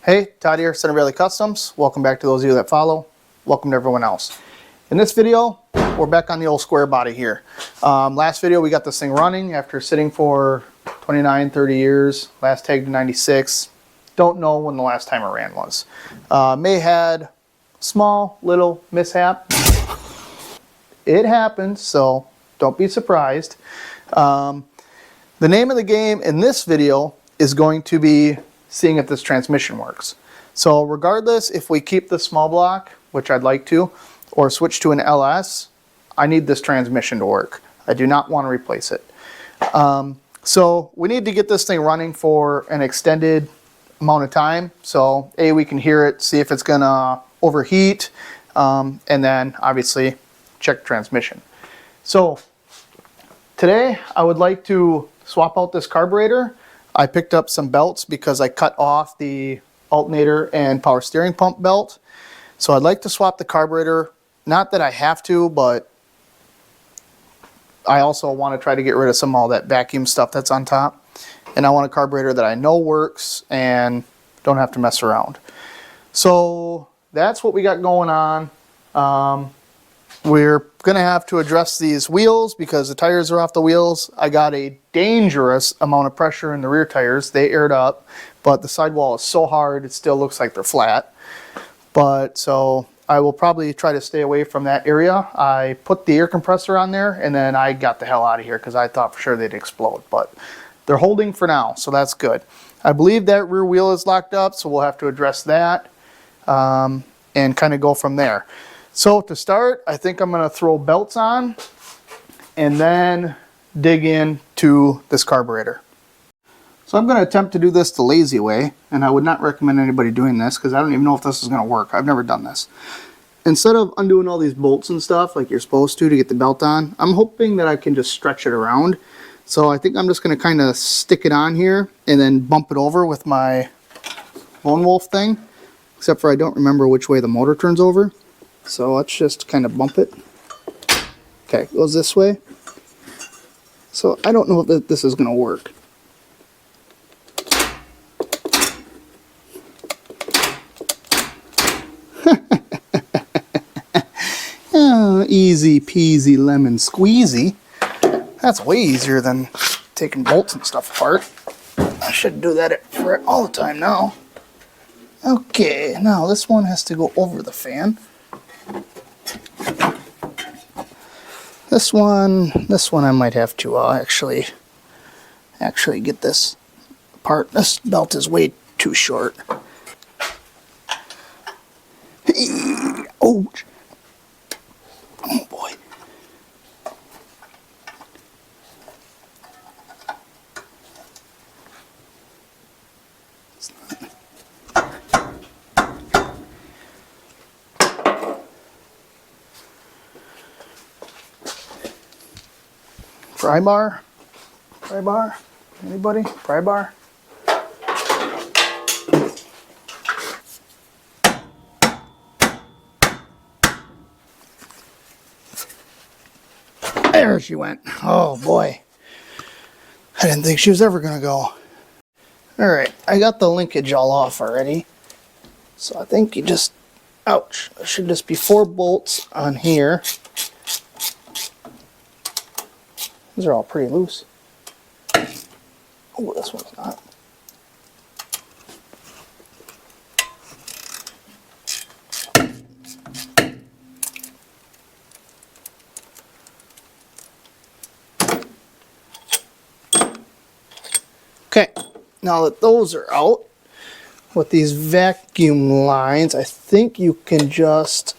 Hey, Todd here, Center Valley Customs. Welcome back to those of you that follow. Welcome to everyone else. In this video, we're back on the old Squarebody here. Last video, we got this thing running after sitting for 29, 30 years. Last tagged in 96. Don't know when the last time it ran was. May had small little mishap. It happens, so don't be surprised. The name of the game in this video is going to be seeing if this transmission works. So regardless if we keep the small block, which I'd like to, or switch to an LS, I need this transmission to work. I do not want to replace it. So we need to get this thing running for an extended amount of time. So we can hear it, see if it's gonna overheat, and then obviously check the transmission. So today I would like to swap out this carburetor. I picked up some belts because I cut off the alternator and power steering pump belt. So I'd like to swap the carburetor. Not that I have to, but I also want to try to get rid of some of all that vacuum stuff that's on top. And I want a carburetor that I know works and don't have to mess around. So that's what we got going on. We're going to have to address these wheels because the tires are off the wheels. I got a dangerous amount of pressure in the rear tires. They aired up, but the sidewall is so hard it still looks like they're flat. But so I will probably try to stay away from that area. I put the air compressor on there and then I got the hell out of here because I thought for sure they'd explode. But they're holding for now, so that's good. I believe that rear wheel is locked up, so we'll have to address that and kind of go from there. So to start, I think I'm going to throw belts on and then dig into this carburetor. So I'm going to attempt to do this the lazy way, and I would not recommend anybody doing this because I don't even know if this is going to work. I've never done this. Instead of undoing all these bolts and stuff like you're supposed to get the belt on, I'm hoping that I can just stretch it around. So I think I'm just going to kind of stick it on here and then bump it over with my Lone Wolf thing, except for I don't remember which way the motor turns over. So let's just kind of bump it. Okay, it goes this way. So I don't know if this is going to work. Oh, easy peasy lemon squeezy. That's way easier than taking bolts and stuff apart. I should do that for all the time now. Okay, now this one has to go over the fan. This one I might have to actually get this apart. This belt is way too short. Oh, oh boy. Pry bar? Pry bar? Anybody? Pry bar? There she went. Oh boy. I didn't think she was ever going to go. Alright, I got the linkage all off already. So I think you just... Ouch. There should just be 4 bolts on here. These are all pretty loose. Oh, this one's not. Okay, now that those are out, with these vacuum lines, I think you can just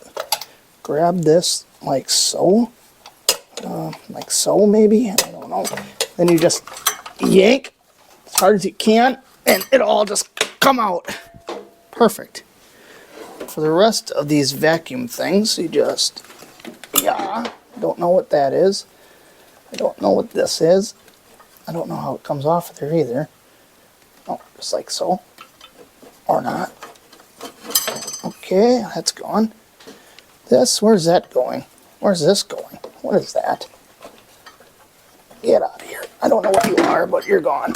grab this like so. Like so maybe, I don't know. Then you just yank as hard as you can and it'll all just come out. Perfect. For the rest of these vacuum things, you just, I don't know what that is. I don't know what this is. I don't know how it comes off of there either. Oh, just like so. Or not. Okay, that's gone. Where's that going? Where's this going? What is that? Get out of here. I don't know what you are, but you're gone.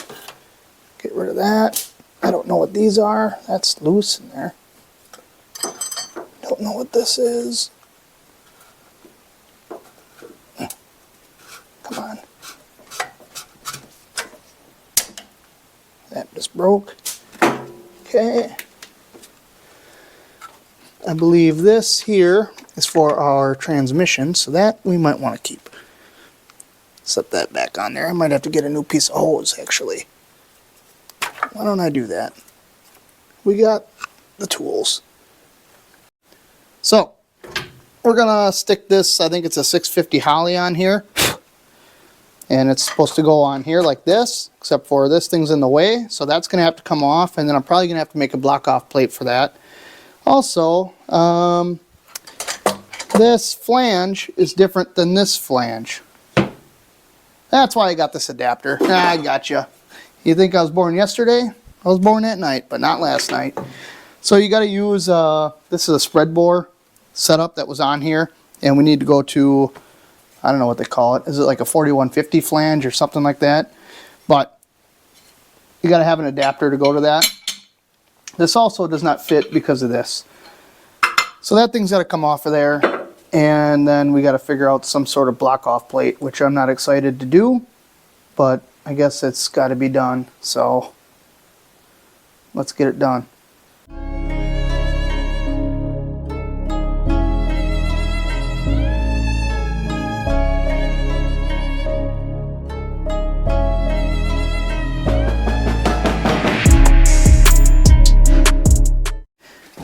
Get rid of that. I don't know what these are. That's loose in there. Don't know what this is. Come on. That just broke. Okay. I believe this here is for our transmission, so that we might want to keep. Set that back on there. I might have to get a new piece of hose, actually. Why don't I do that? We got the tools. So, we're gonna stick this, I think it's a 650 Holley on here. And it's supposed to go on here like this, except for this thing's in the way, so that's gonna have to come off, and then I'm probably gonna have to make a block off plate for that. Also, this flange is different than this flange. That's why I got this adapter. I gotcha. You think I was born yesterday? I was born at night, but not last night. So you got to use, this is a spread bore setup that was on here, and we need to go to, I don't know what they call it. Is it like a 4150 flange or something like that? But you got to have an adapter to go to that. This also does not fit because of this. So that thing's got to come off of there, and then we got to figure out some sort of block off plate, which I'm not excited to do, but I guess it's got to be done. So let's get it done.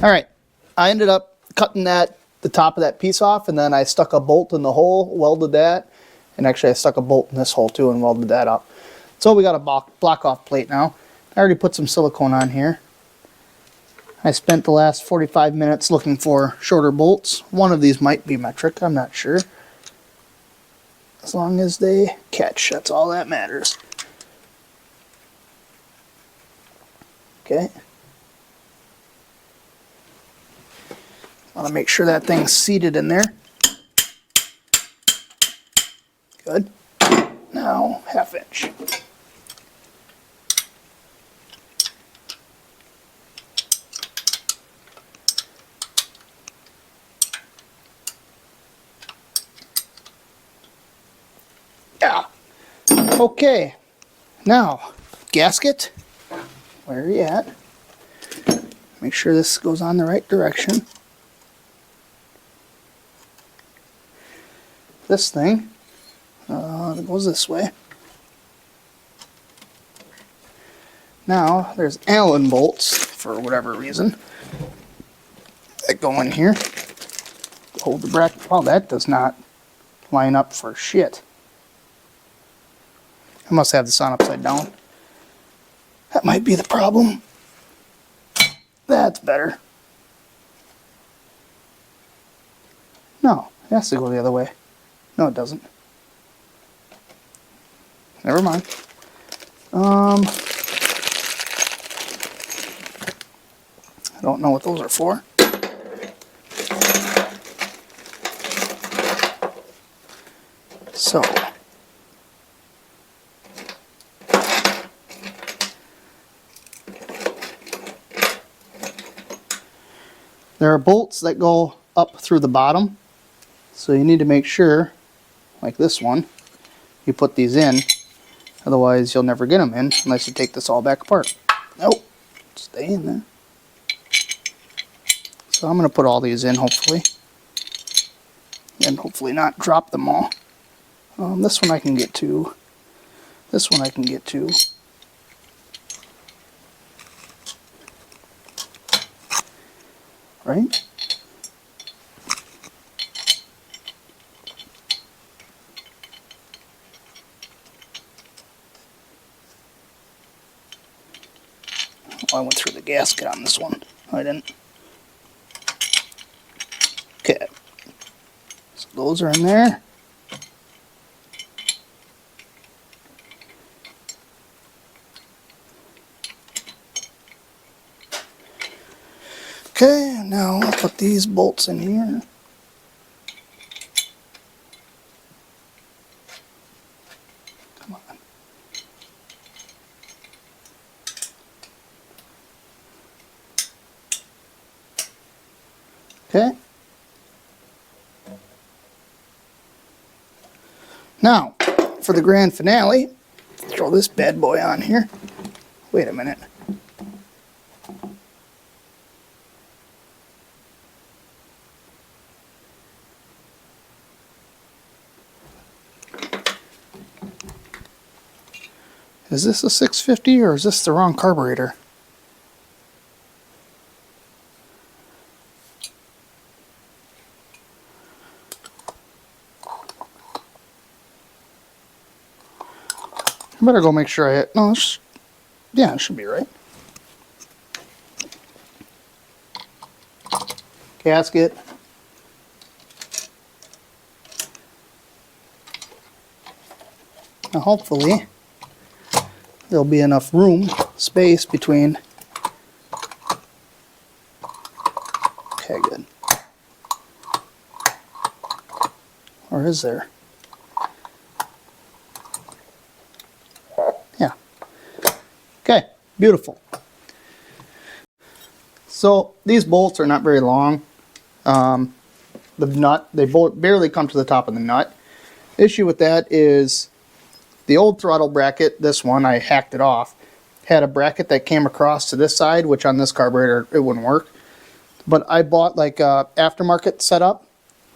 All right, I ended up cutting the top of that piece off, and then I stuck a bolt in the hole, welded that, and actually I stuck a bolt in this hole too and welded that up. So we got a block off plate now. I already put some silicone on here. I spent the last 45 minutes looking for shorter bolts. One of these might be metric, I'm not sure. As long as they catch, that's all that matters. Okay. Want to make sure that thing's seated in there. Good. Now, 1/2 inch. Yeah. Okay. Now, gasket. Where are you at? Make sure this goes on the right direction. This thing it goes this way. Now there's Allen bolts for whatever reason that go in here. Hold the bracket. Oh, that does not line up for shit. I must have this on upside down. That might be the problem. That's better. No, it has to go the other way. No, it doesn't. Never mind. I don't know what those are for. So. There are bolts that go up through the bottom. So you need to make sure, like this one, you put these in. Otherwise you'll never get them in unless you take this all back apart. Nope, stay in there. So I'm going to put all these in, hopefully. And hopefully not drop them all. This one I can get to. This one I can get to. Right? Oh, I went through the gasket on this one. I didn't. Okay. So those are in there. Okay, now I'll put these bolts in here. Come on. Okay. Now, for the grand finale, throw this bad boy on here. Wait a minute. Is this a 650 or is this the wrong carburetor? I better go make sure I hit. No, yeah, it should be right. Gasket. Now hopefully there'll be enough space between. Okay, good. Or is there? Yeah. Okay, beautiful. So these bolts are not very long. The nut, they barely come to the top of the nut. Issue with that is the old throttle bracket, this one, I hacked it off, had a bracket that came across to this side, which on this carburetor it wouldn't work. But I bought like a aftermarket setup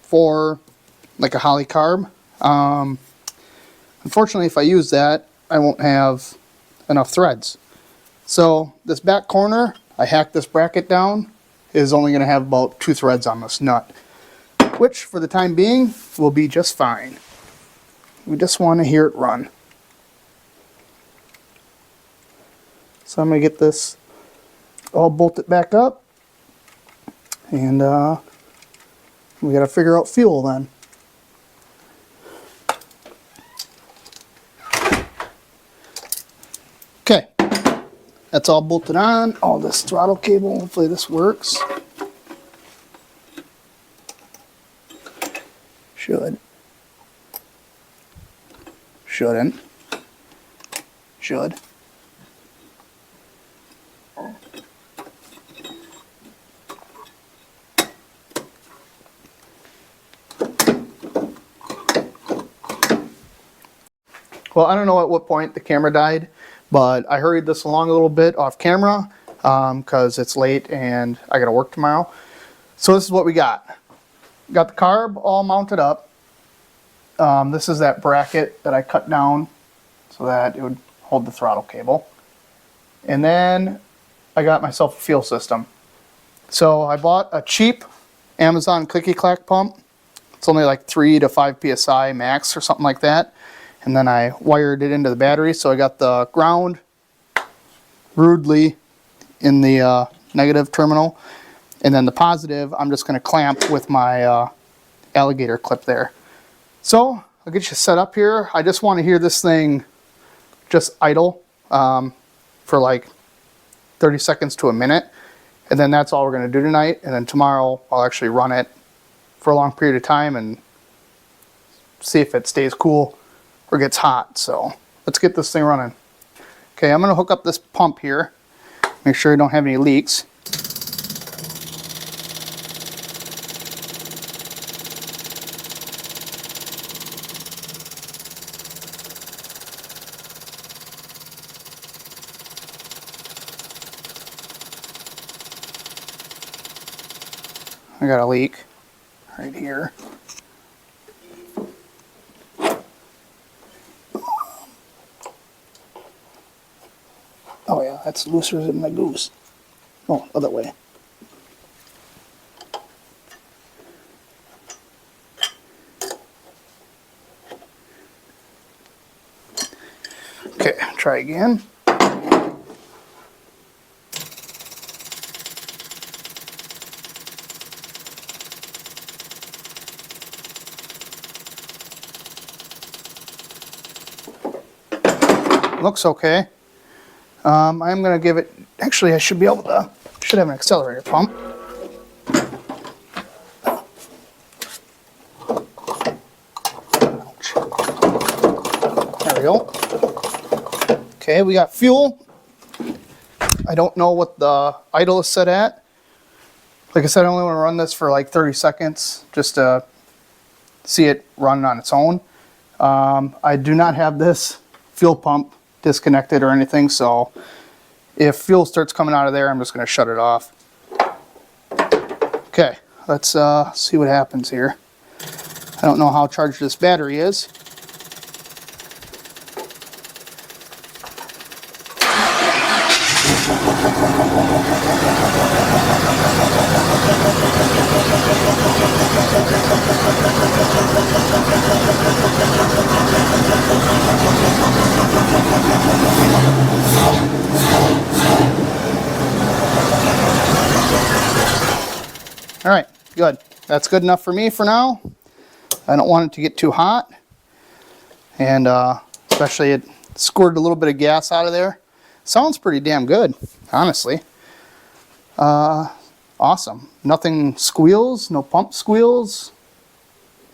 for like a Holly carb. Unfortunately, if I use that, I won't have enough threads. So this back corner, I hacked this bracket down, is only going to have about 2 threads on this nut, which for the time being will be just fine. We just want to hear it run. So I'm going to get this all bolted back up, and we got to figure out fuel then. Okay, that's all bolted on, all this throttle cable, hopefully this works. Should. Shouldn't. Should. Well, I don't know at what point the camera died, but I hurried this along a little bit off camera because it's late and I got to work tomorrow. So this is what we got. Got the carb all mounted up. This is that bracket that I cut down so that it would hold the throttle cable. And then I got myself a fuel system. So I bought a cheap Amazon clicky clack pump. It's only like 3 to 5 psi max or something like that. And then I wired it into the battery. So I got the ground rudely in the negative terminal. And then the positive, I'm just going to clamp with my alligator clip there. So I'll get you set up here. I just want to hear this thing just idle for like 30 seconds to a minute. And then that's all we're going to do tonight. And then tomorrow I'll actually run it for a long period of time and see if it stays cool or gets hot. So let's get this thing running. Okay, I'm going to hook up this pump here. Make sure I don't have any leaks. I got a leak right here. Oh yeah, that's looser than my goose. Oh, other way. Okay, try again. Looks okay. I'm going to give it, actually I should be able to, should have an accelerator pump. Ouch. There we go. Okay, we got fuel. I don't know what the idle is set at. Like I said, I only want to run this for like 30 seconds just to see it run on its own. I do not have this fuel pump disconnected or anything, so if fuel starts coming out of there, I'm just going to shut it off. Okay, let's see what happens here. I don't know how charged this battery is. All right, good. That's good enough for me for now. I don't want it to get too hot. And especially it squirted a little bit of gas out of there. Sounds pretty damn good, honestly. Awesome. Nothing squeals, no pump squeals,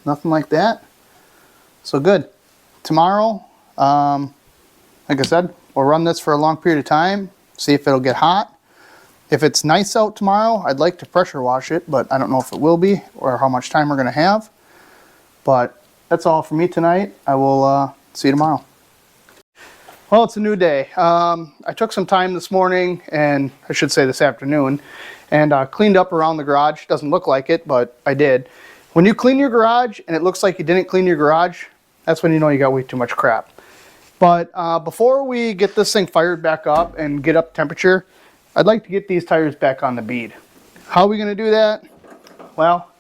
nothing like that. So good. Tomorrow, like I said, we'll run this for a long period of time, see if it'll get hot. If it's nice out tomorrow, I'd like to pressure wash it, but I don't know if it will be or how much time we're going to have. But that's all for me tonight. I will see you tomorrow. Well, it's a new day. I took some time this morning, and I should say this afternoon, and cleaned up around the garage. Doesn't look like it, but I did. When you clean your garage and it looks like you didn't clean your garage, that's when you know you got way too much crap. But before we get this thing fired back up and get up temperature, I'd like to get these tires back on the bead. How are we going to do that? Well,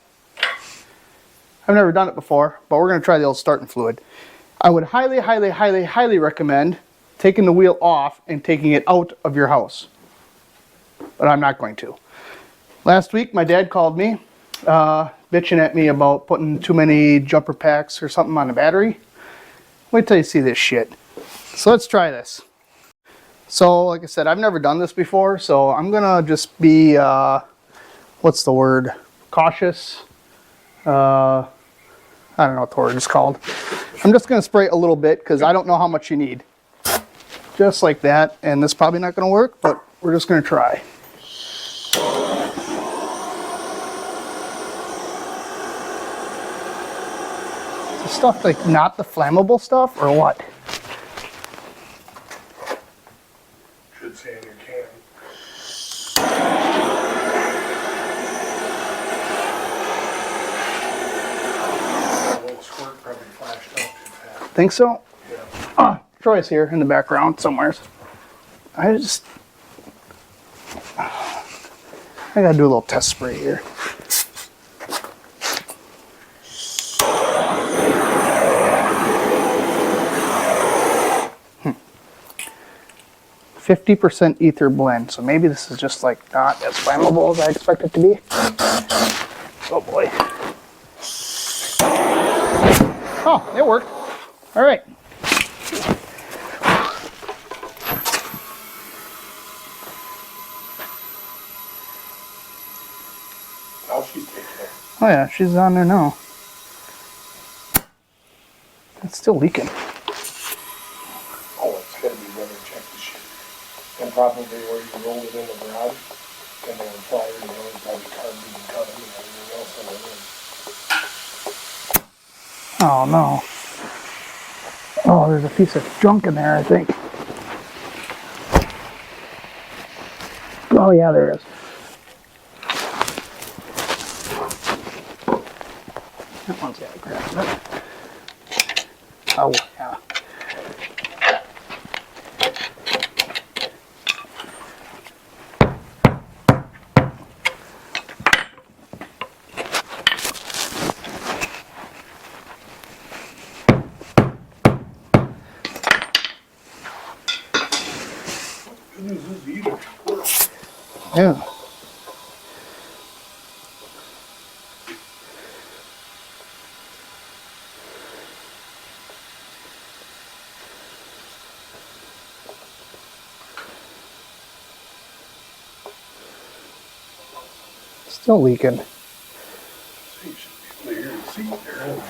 I've never done it before, but we're going to try the old starting fluid. I would highly, highly, highly, highly recommend taking the wheel off and taking it out of your house. But I'm not going to. Last week, my dad called me, bitching at me about putting too many jumper packs or something on the battery. Wait till you see this shit. So let's try this. So, like I said, I've never done this before, so I'm gonna just be, what's the word? Cautious. I don't know what the word is called. I'm just gonna spray a little bit because I don't know how much you need. Just like that, and this is probably not gonna work, but we're just gonna try. Is this stuff like not the flammable stuff or what? Should say in your can. That little squirt probably flashed up too fast. Think so? Yeah. Troy's here in the background somewhere. I gotta do a little test spray here. 50% ether blend, so maybe this is just like not as flammable as I expect it to be. Oh boy. Oh, it worked. All right. Now she's taking it. Oh yeah, she's on there now. It's still leaking. Oh, it's gotta be weather check this shit. And probably where you roll it in the garage, and then fire it, and probably carbon and cut and everything else on it. Oh no. Oh, there's a piece of junk in there, I think. Oh yeah, there is. That one's got to grab it. Oh yeah. Yeah. Still leaking. You should be able to hear the seat there.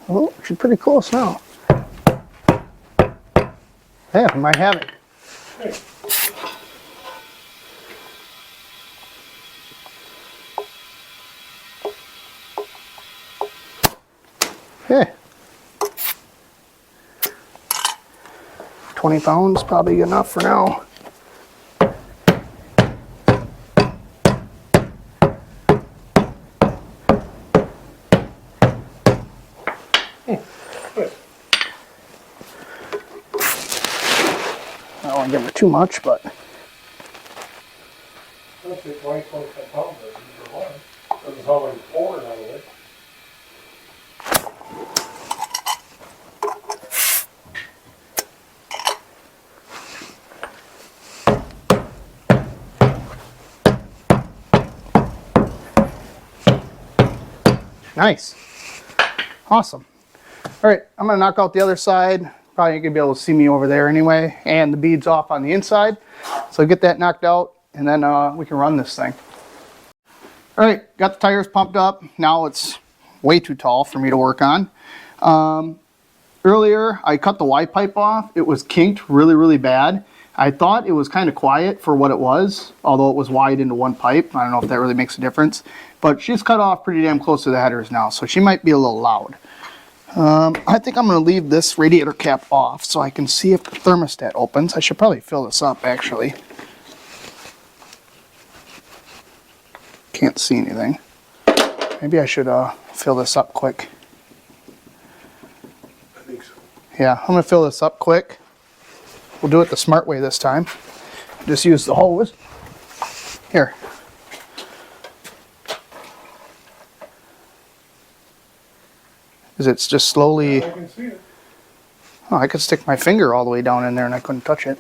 Oh, she's pretty close now. Yeah, we might have it. Hey. Yeah. 20 pounds, probably good enough for now. I don't want to give her too much, but I'll say 25 pounds for one. Doesn't sound like pouring out of it. nice. Awesome. All right, I'm gonna knock out the other side. Probably ain't gonna be able to see me over there anyway. And the bead's off on the inside. So get that knocked out and then we can run this thing. All right, got the tires pumped up. Now it's way too tall for me to work on. Earlier, I cut the Y pipe off. It was kinked really, really bad. I thought it was kind of quiet for what it was, although it was wide into one pipe. I don't know if that really makes a difference. But she's cut off pretty damn close to the headers now, so she might be a little loud. I think I'm going to leave this radiator cap off so I can see if the thermostat opens. I should probably fill this up, actually. Can't see anything. Maybe I should fill this up quick. I think so. Yeah, I'm going to fill this up quick. We'll do it the smart way this time. Just use the hose. Here. Is it's just slowly... I can see it. Oh, I could stick my finger all the way down in there and I couldn't touch it.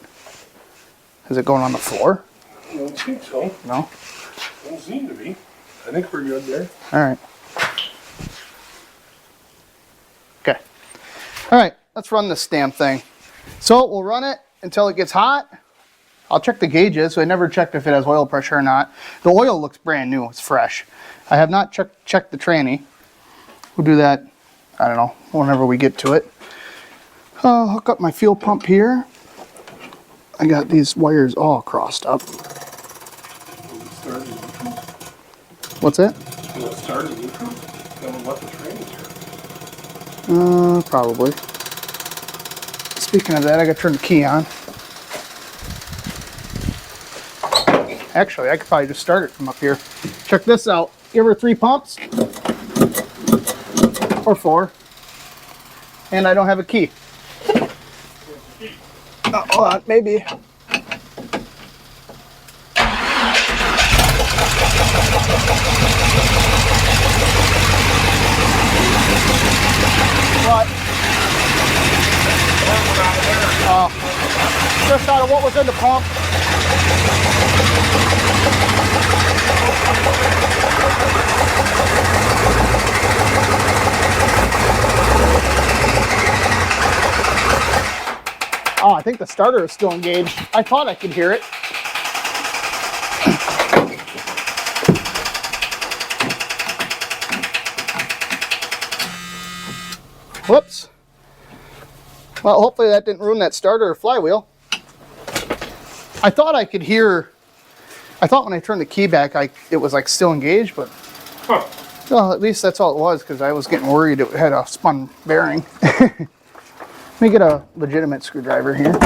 Is it going on the floor? I don't think so. No? Don't seem to be. I think we're good there. All right. Okay. All right, let's run this damn thing. So we'll run it until it gets hot. I'll check the gauges. So I never checked if it has oil pressure or not. The oil looks brand new. It's fresh. I have not checked the tranny. We'll do that, I don't know, whenever we get to it. I'll hook up my fuel pump here. I got these wires all crossed up. What's that? Will it start in neutral? Then we'll let the train start. Probably. Speaking of that, I gotta turn the key on. Actually, I could probably just start it from up here. Check this out. Give her 3 pumps. Or 4. And I don't have a key. Hold on, maybe. What? Just out of what was in the pump. Oh, I think the starter is still engaged. I thought I could hear it. Whoops. Well, hopefully that didn't ruin that starter or flywheel. I thought I could hear, I thought when I turned the key back, it was like still engaged, but well, at least that's all it was, because I was getting worried it had a spun bearing. Let me get a legitimate screwdriver here.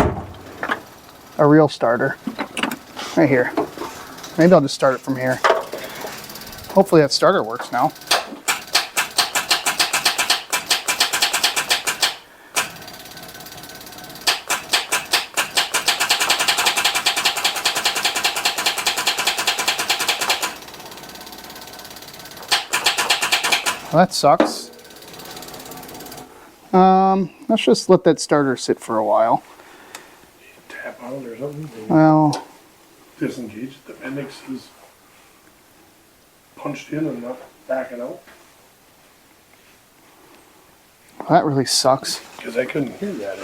A real starter. Right here. Maybe I'll just start it from here. Hopefully that starter works now. Well, that sucks. Let's just let that starter sit for a while. Tap on it or something. Well, Disengage. The appendix is punched in and not backing out. that really sucks. Because I couldn't hear that.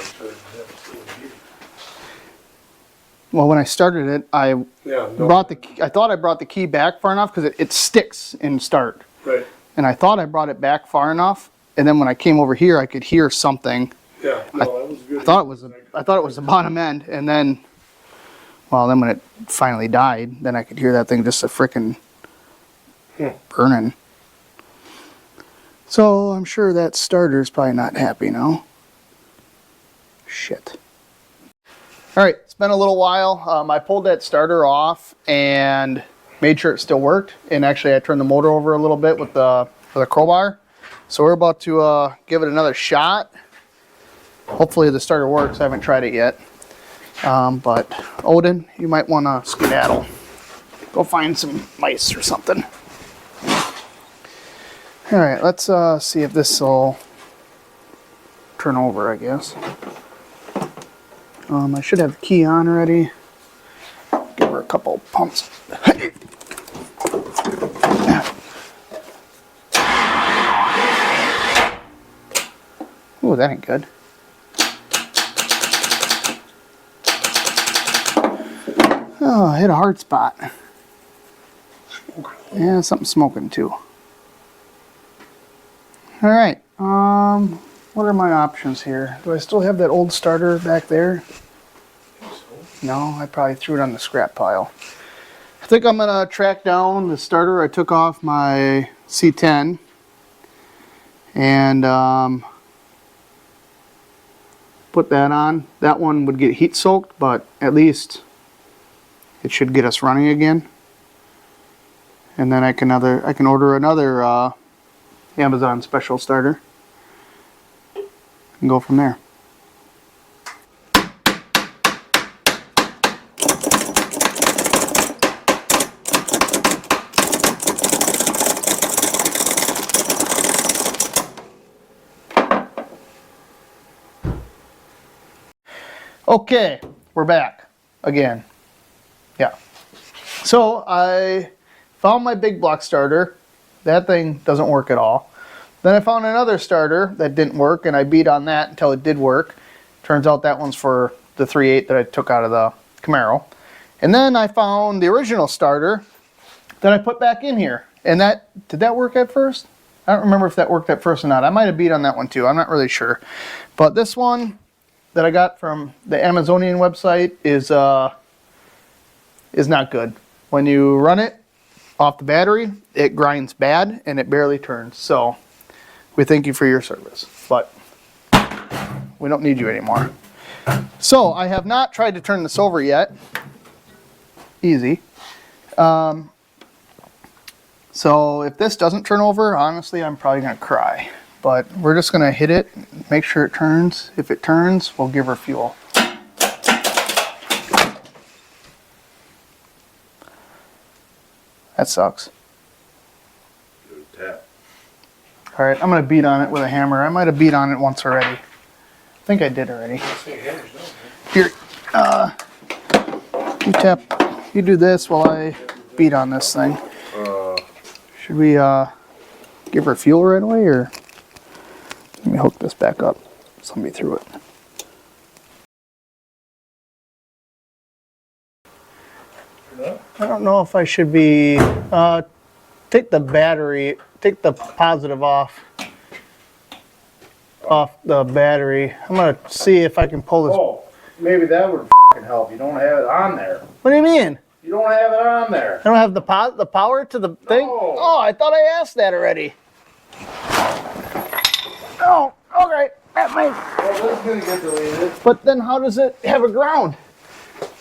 Well, when I started it, I Yeah, no. brought the key, I thought I brought the key back far enough because it sticks in start. Right. And I thought I brought it back far enough, and then when I came over here, I could hear something Yeah, no, that was good. I thought it was the bottom end, and then, well, then when it finally died, then I could hear that thing just a frickin' burning. So I'm sure that starter's probably not happy now. Shit. All right, it's been a little while. I pulled that starter off and made sure it still worked. And actually, I turned the motor over a little bit with the crowbar. So we're about to give it another shot. Hopefully the starter works. I haven't tried it yet. But Odin, you might want to skedaddle. Go find some mice or something. All right, let's see if this will turn over, I guess. I should have the key on already. Give her a couple pumps. Ooh, that ain't good. Oh, I hit a hard spot. Yeah, something smoking too. All right. What are my options here? Do I still have that old starter back there? No, I probably threw it on the scrap pile. I think I'm gonna track down the starter I took off my C10 and put that on. That one would get heat soaked, but at least it should get us running again. And then I can order another Amazon special starter and go from there. Okay, we're back again. Yeah. So I found my big block starter. That thing doesn't work at all. Then I found another starter that didn't work, and I beat on that until it did work. Turns out that one's for the 3.8 that I took out of the Camaro. And then I found the original starter that I put back in here. And did that work at first? I don't remember if that worked at first or not. I might have beat on that one too. I'm not really sure. But this one that I got from the Amazonian website is not good. When you run it off the battery, it grinds bad and it barely turns. So we thank you for your service, but we don't need you anymore. So I have not tried to turn this over yet. Easy. So if this doesn't turn over, honestly, I'm probably gonna cry. But we're just gonna hit it, make sure it turns. If it turns, we'll give her fuel. That sucks. All right, I'm gonna beat on it with a hammer. I might have beat on it once already. I think I did already. Here, you do this while I beat on this thing. Should we give her fuel right away, or let me hook this back up? Somebody threw it. I don't know if I should be take the battery, take the positive off the battery. I'm gonna see if I can pull this. Oh, maybe that would help. You don't have it on there. What do you mean? You don't have it on there. I don't have the power to the thing? No. Oh, I thought I asked that already. Oh, okay. That might. Well, this is gonna get deleted. But then how does it have a ground?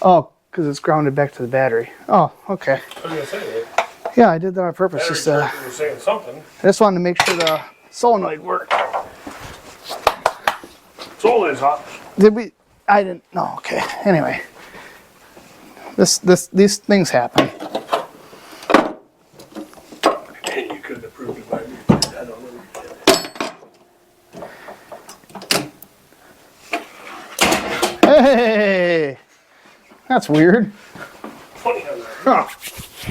Oh, because it's grounded back to the battery. Oh, okay. I was gonna say that. Yeah, I did that on purpose. Just, You were saying something. I just wanted to make sure the solenoid worked. Solenoid's hot. Did we? I didn't. No. Okay. Anyway, these things happen. You couldn't have proved it by me. I don't know. Hey, that's weird. Funny how that. Huh.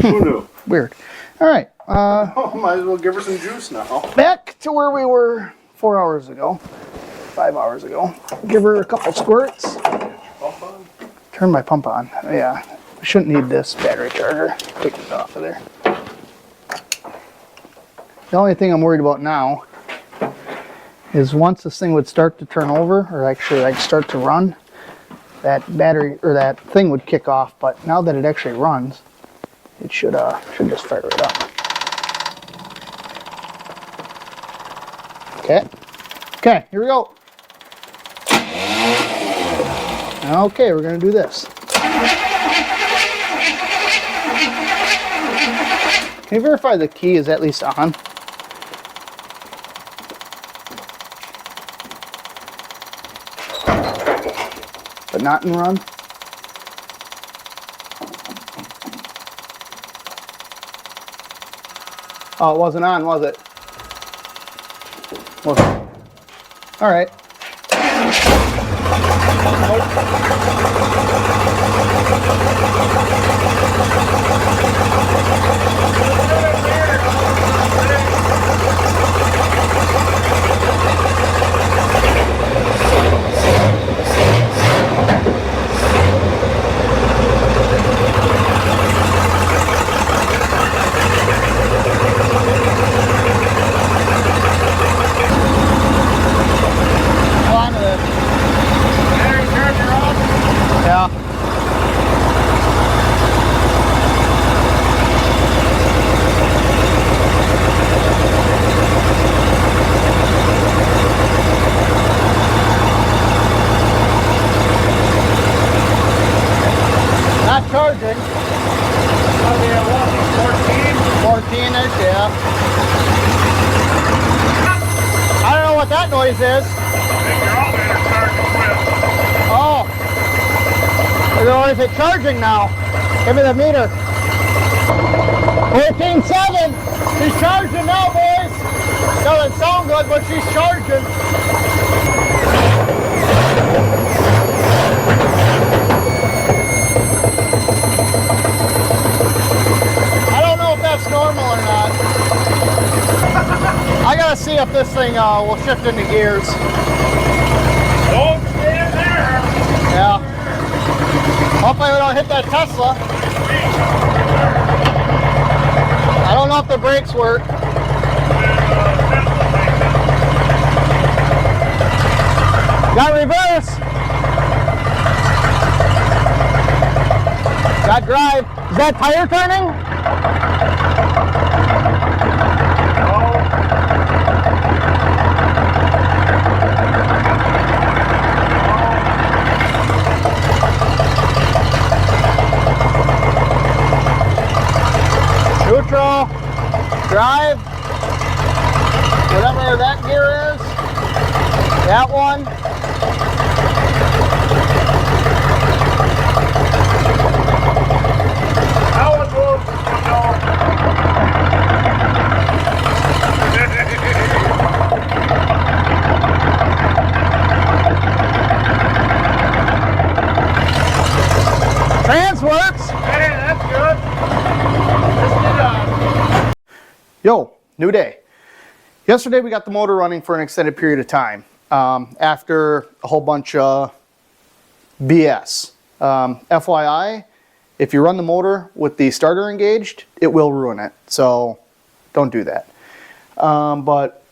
Who knew? Weird. All right. Oh, might as well give her some juice now. Back to where we were 4 hours ago, 5 hours ago. Give her a couple squirts. Pump on? Turn my pump on. Yeah, I shouldn't need this battery charger. Take it off of there. The only thing I'm worried about now is once this thing would start to turn over, or actually like start to run, that battery or that thing would kick off. But now that it actually runs, it should just fire it up. Okay, here we go. Okay, we're gonna do this. Can you verify the key is at least on? But not in run? Oh, it wasn't on, was it? Wasn't. All right. Charging. Probably at what, 14? 14-ish, yeah. I don't know what that noise is. I think your alternator charging with. Oh. Or is it charging now? Give me the meter. 14.7. She's charging now, boys. Doesn't sound good, but she's charging. That's normal or not. I gotta see if this thing will shift into gears. Don't stand there. Yeah. Hopefully we don't hit that Tesla. I don't know if the brakes work. Got reverse. Got drive. Is that tire turning? Neutral, drive, whatever that gear is, that one. That one moves, Trans works. Hey, that's good. Yo, new day. Yesterday we got the motor running for an extended period of time after a whole bunch of BS. FYI, if you run the motor with the starter engaged, it will ruin it. So don't do that. But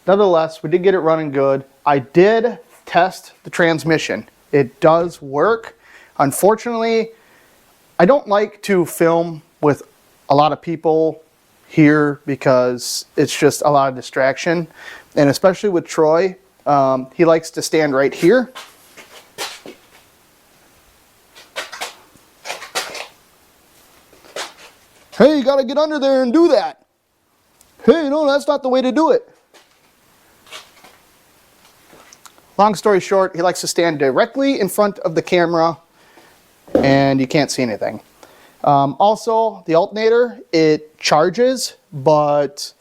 nevertheless, we did get it running good. I did test the transmission. It does work. Unfortunately, I don't like to film with a lot of people here because it's just a lot of distraction, and especially with Troy, he likes to stand right here. Hey, you gotta get under there and do that. Hey, no, that's not the way to do it. Long story short, he likes to stand directly in front of the camera and you can't see anything. Also, the alternator, it charges, but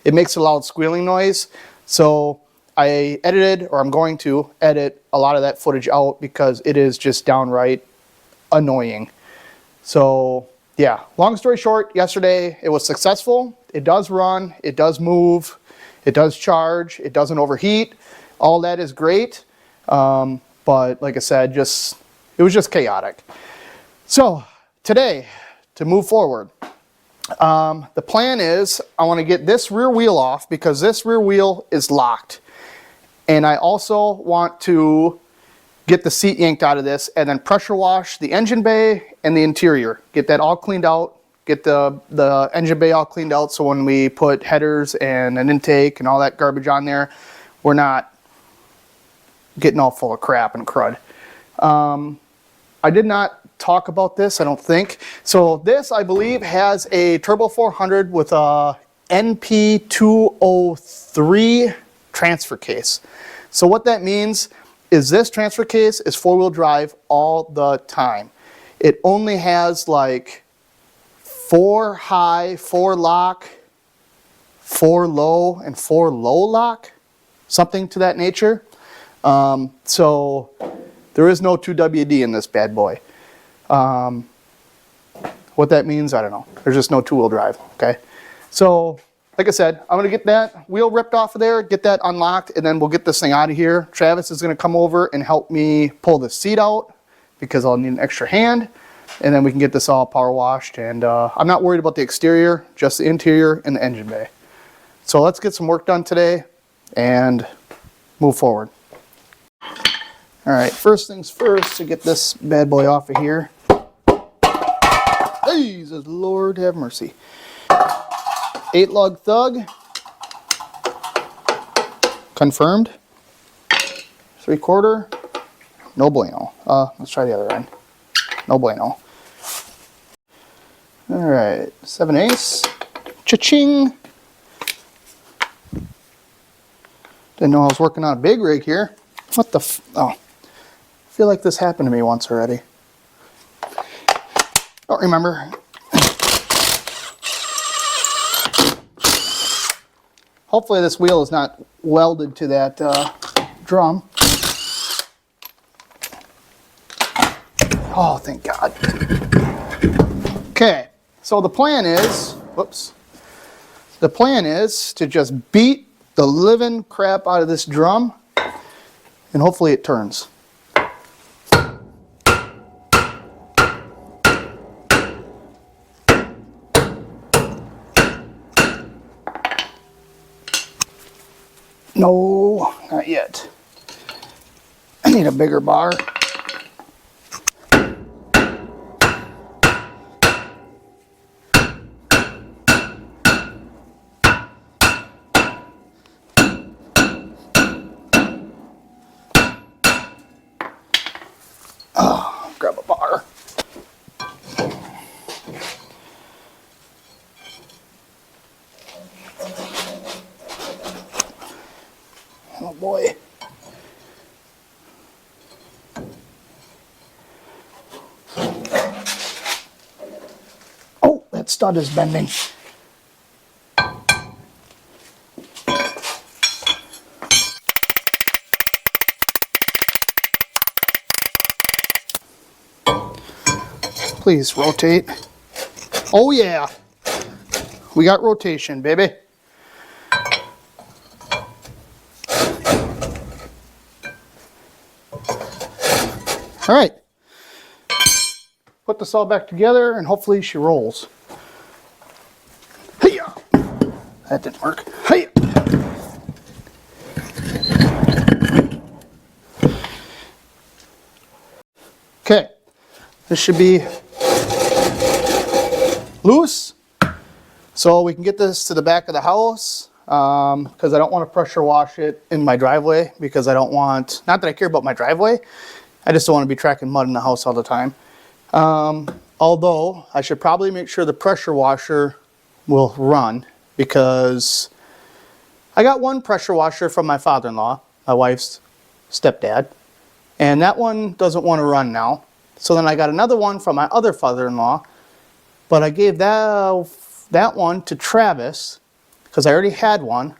it makes a loud squealing noise. So I edited, or I'm going to edit a lot of that footage out because it is just downright annoying. So yeah, long story short, yesterday it was successful. It does run, it does move, it does charge, it doesn't overheat. All that is great. But like I said, it was just chaotic. So today, to move forward, the plan is I want to get this rear wheel off because this rear wheel is locked. And I also want to get the seat yanked out of this and then pressure wash the engine bay and the interior. Get that all cleaned out. Get the engine bay all cleaned out so when we put headers and an intake and all that garbage on there, we're not getting all full of crap and crud. I did not talk about this, I don't think. So this, I believe, has a Turbo 400 with a NP203 transfer case. So what that means is this transfer case is four-wheel drive all the time. It only has like 4 high, 4 lock, 4 low, and 4 low lock, something to that nature. So there is no 2WD in this bad boy. What that means, I don't know. There's just no two-wheel drive, okay? So, like I said, I'm going to get that wheel ripped off of there, get that unlocked, and then we'll get this thing out of here. Travis is going to come over and help me pull the seat out because I'll need an extra hand, and then we can get this all power washed. And I'm not worried about the exterior, just the interior and the engine bay. So let's get some work done today and move forward. All right, first things first, to get this bad boy off of here. Jesus, Lord have mercy. 8-lug thug. Confirmed. 3/4. No bueno. Let's try the other end. No bueno. All right, 7/8. Cha-ching. Didn't know I was working on a big rig here. What the oh. I feel like this happened to me once already. Don't remember. Hopefully this wheel is not welded to that drum. Oh, thank God. Okay, so the plan is, whoops. The plan is to just beat the living crap out of this drum and hopefully it turns. No, not yet. I need a bigger bar. Oh, grab a bar. Oh boy. Oh, that stud is bending. Please rotate. Oh yeah. We got rotation, baby. All right, put this all back together and hopefully she rolls. Hey-ya! That didn't work. Hey! Okay, this should be loose, so we can get this to the back of the house because I don't want to pressure wash it in my driveway because I don't want, not that I care about my driveway, I just don't want to be tracking mud in the house all the time. Although I should probably make sure the pressure washer will run because I got one pressure washer from my father-in-law, my wife's stepdad, and that one doesn't want to run now. So then I got another one from my other father-in-law, but I gave that one to Travis because I already had one,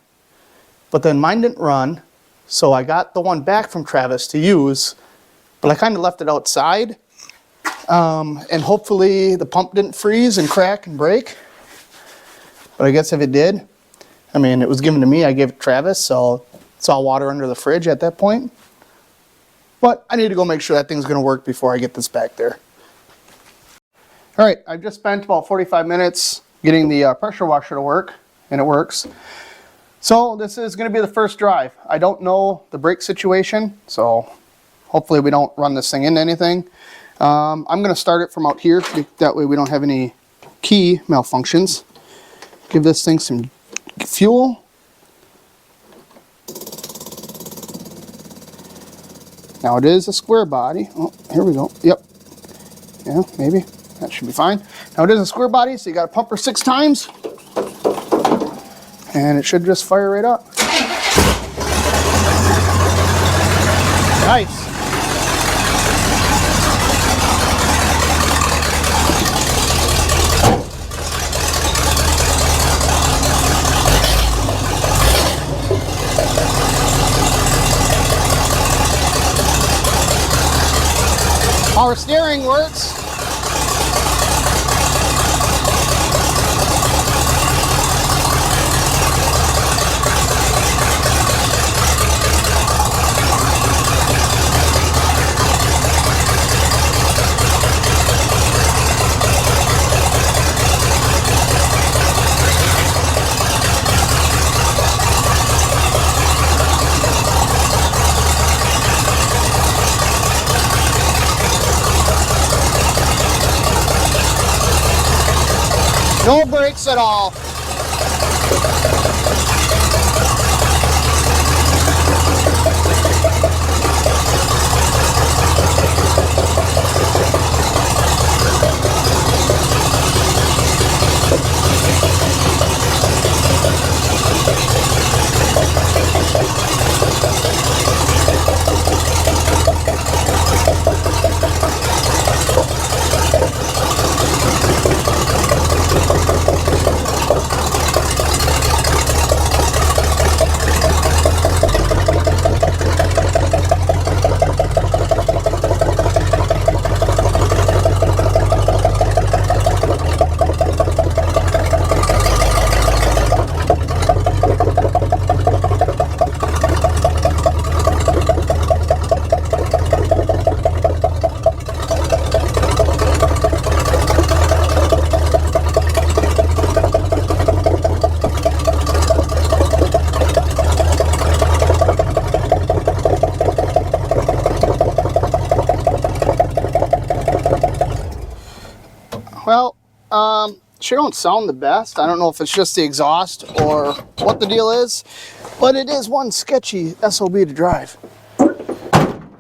but then mine didn't run, so I got the one back from Travis to use. But I kind of left it outside, and hopefully the pump didn't freeze and crack and break. But I guess if it did, I mean, it was given to me, I gave it to Travis, so it's all water under the fridge at that point. But I need to go make sure that thing's going to work before I get this back there. All right, I've just spent about 45 minutes getting the pressure washer to work, and it works. So this is going to be the first drive. I don't know the brake situation, so hopefully we don't run this thing into anything. I'm going to start it from out here, that way we don't have any key malfunctions. Give this thing some fuel. Now it is a square body. Oh, here we go. Yep. Yeah, maybe. That should be fine. Now it is a square body, so you got to pump her 6 times. And it should just fire right up. Nice. Power steering works. No brakes at all. Well, she don't sound the best. I don't know if it's just the exhaust or what the deal is, but it is one sketchy SOB to drive.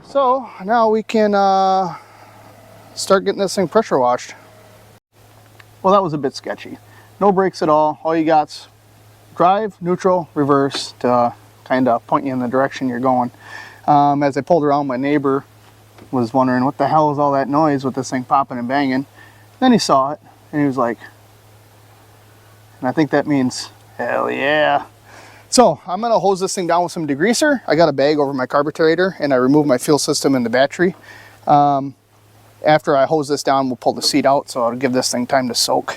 So now we can start getting this thing pressure washed. Well, that was a bit sketchy. No brakes at all. All you got's drive, neutral, reverse to kind of point you in the direction you're going. As I pulled around, my neighbor was wondering what the hell is all that noise with this thing popping and banging. Then he saw it and he was like, and I think that means hell yeah. So I'm gonna hose this thing down with some degreaser. I got a bag over my carburetor and I removed my fuel system and the battery. After I hose this down, we'll pull the seat out, so I'll give this thing time to soak.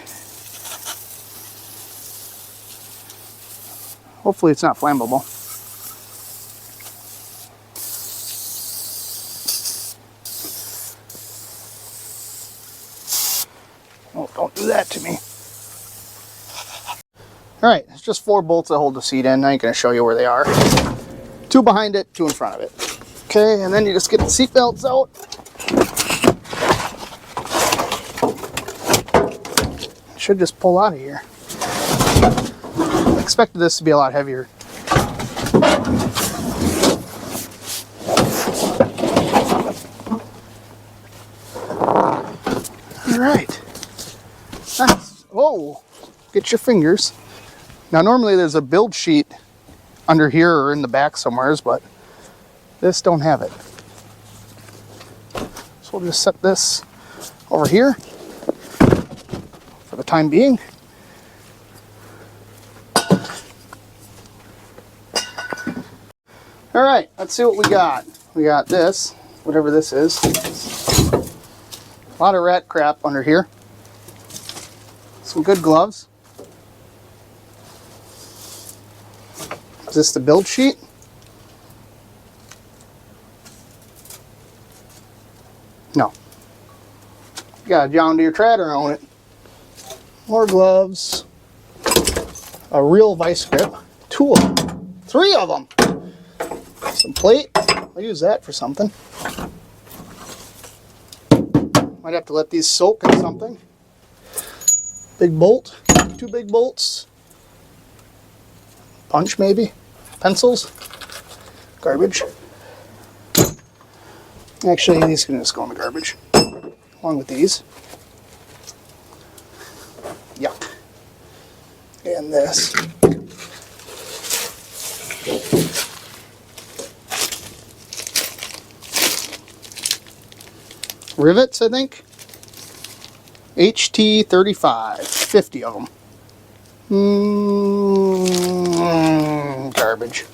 Hopefully it's not flammable. Oh, don't do that to me. All right, it's just 4 bolts that hold the seat in. I ain't gonna show you where they are. 2 behind it, 2 in front of it. Okay, and then you just get the seat belts out. Should just pull out of here. I expected this to be a lot heavier. All right. Nice. Whoa, get your fingers. Now normally there's a build sheet under here or in the back somewheres, but this don't have it. So we'll just set this over here for the time being. All right, let's see what we got. We got this, whatever this is. A lot of rat crap under here. Some good gloves. Is this the build sheet? No. You got a John Deere tractor on it. More gloves. A real vice grip tool. 3 of them. Some plate. I'll use that for something. Might have to let these soak in something. Big bolt. 2 big bolts. Punch maybe. Pencils. Garbage. Actually, these can just go in the garbage. Along with these. Yuck. And this. Rivets, I think. HT35. 50 of them. Garbage.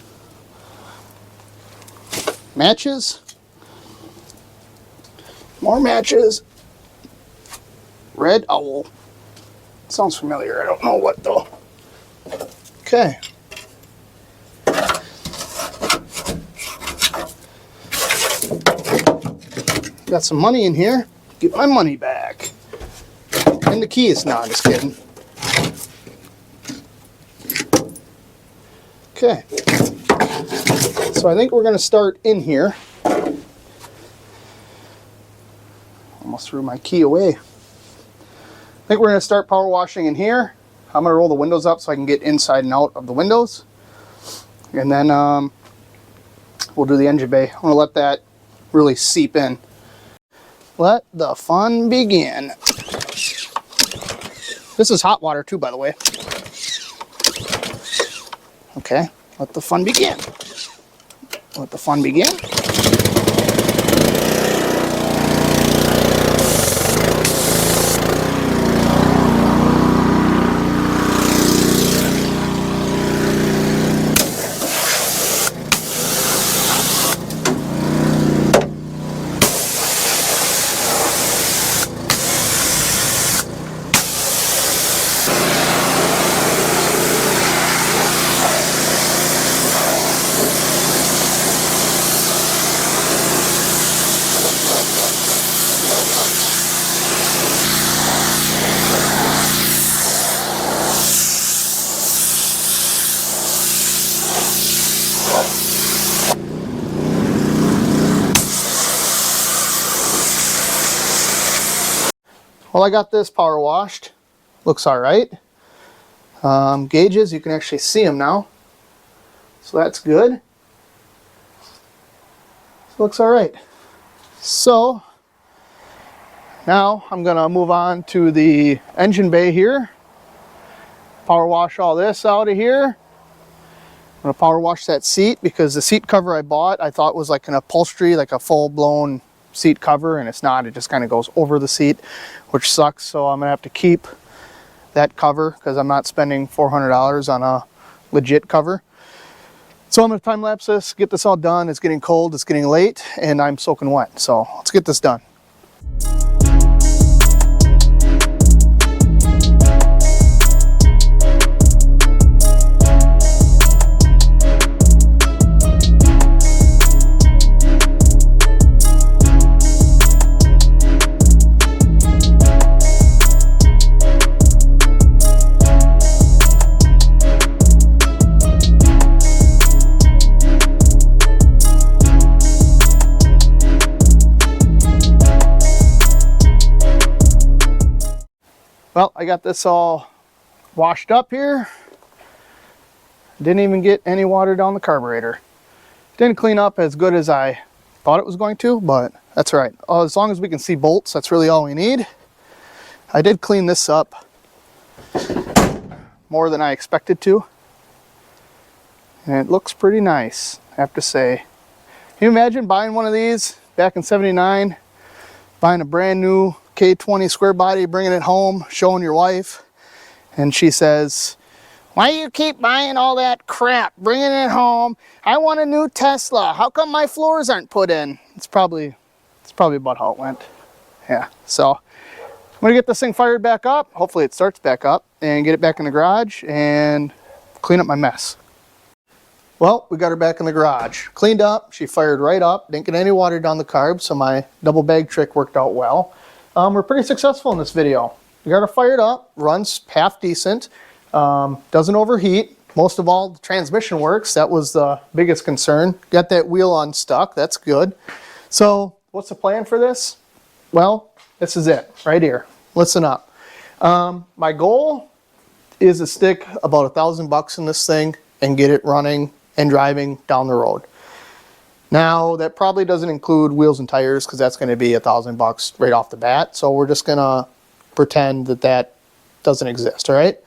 Matches. More matches. Red owl. Sounds familiar. I don't know what though. Okay. Got some money in here. Get my money back. And the keys. No, I'm just kidding. Okay. So I think we're going to start in here. Almost threw my key away. I think we're going to start power washing in here. I'm going to roll the windows up so I can get inside and out of the windows. And then we'll do the engine bay. I'm going to let that really seep in. Let the fun begin. This is hot water too, by the way. Okay, let the fun begin. Let the fun begin. Well, I got this power washed. Looks all right. Gauges, you can actually see them now. So that's good. Looks all right. So now I'm going to move on to the engine bay here. Power wash all this out of here. I'm going to power wash that seat because the seat cover I bought I thought was like an upholstery, like a full-blown seat cover, and it's not. It just kind of goes over the seat, which sucks. So I'm gonna have to keep that cover because I'm not spending $400 on a legit cover. So I'm gonna time lapse this, get this all done. It's getting cold, it's getting late, and I'm soaking wet. So let's get this done. Well, I got this all washed up here. Didn't even get any water down the carburetor. Didn't clean up as good as I thought it was going to, but that's all right. As long as we can see bolts, that's really all we need. I did clean this up more than I expected to. And it looks pretty nice, I have to say. Can you imagine buying one of these back in '79? Buying a brand new K20 Squarebody, bringing it home, showing your wife, and she says, "Why do you keep buying all that crap, bringing it home? I want a new Tesla. How come my floors aren't put in?" It's probably about how it went. Yeah, so I'm gonna get this thing fired back up. Hopefully it starts back up, and get it back in the garage and clean up my mess. Well, we got her back in the garage. Cleaned up, she fired right up, didn't get any water down the carb, so my double bag trick worked out well. We're pretty successful in this video. We got her fired up, runs half decent, doesn't overheat, most of all, the transmission works. That was the biggest concern. Got that wheel unstuck. That's good. So what's the plan for this? Well, this is it right here. Listen up. My goal is to stick about $1,000 in this thing and get it running and driving down the road. Now, that probably doesn't include wheels and tires because that's going to be $1,000 right off the bat. So we're just going to pretend that that doesn't exist, all right?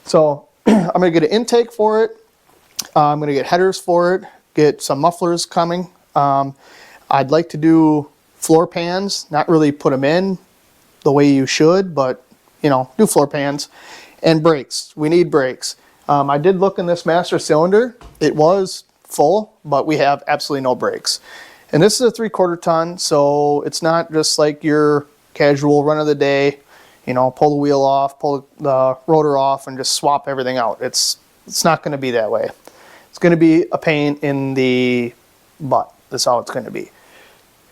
So I'm going to get an intake for it. I'm going to get headers for it, get some mufflers coming. I'd like to do floor pans, not really put them in the way you should, but, you know, do floor pans. And brakes. We need brakes. I did look in this master cylinder. It was full, but we have absolutely no brakes. And this is a 3/4 ton, so it's not just like your casual run of the day, you know, pull the wheel off, pull the rotor off, and just swap everything out. It's not going to be that way. It's going to be a pain in the butt. That's how it's going to be.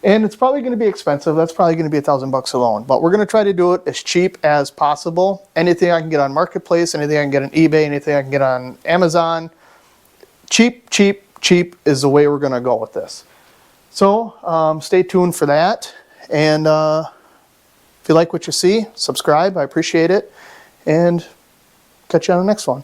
And it's probably going to be expensive. That's probably going to be $1,000 alone. But we're going to try to do it as cheap as possible. Anything I can get on Marketplace, anything I can get on eBay, anything I can get on Amazon. Cheap, cheap, cheap is the way we're going to go with this. So stay tuned for that. And if you like what you see, subscribe. I appreciate it. And catch you on the next one.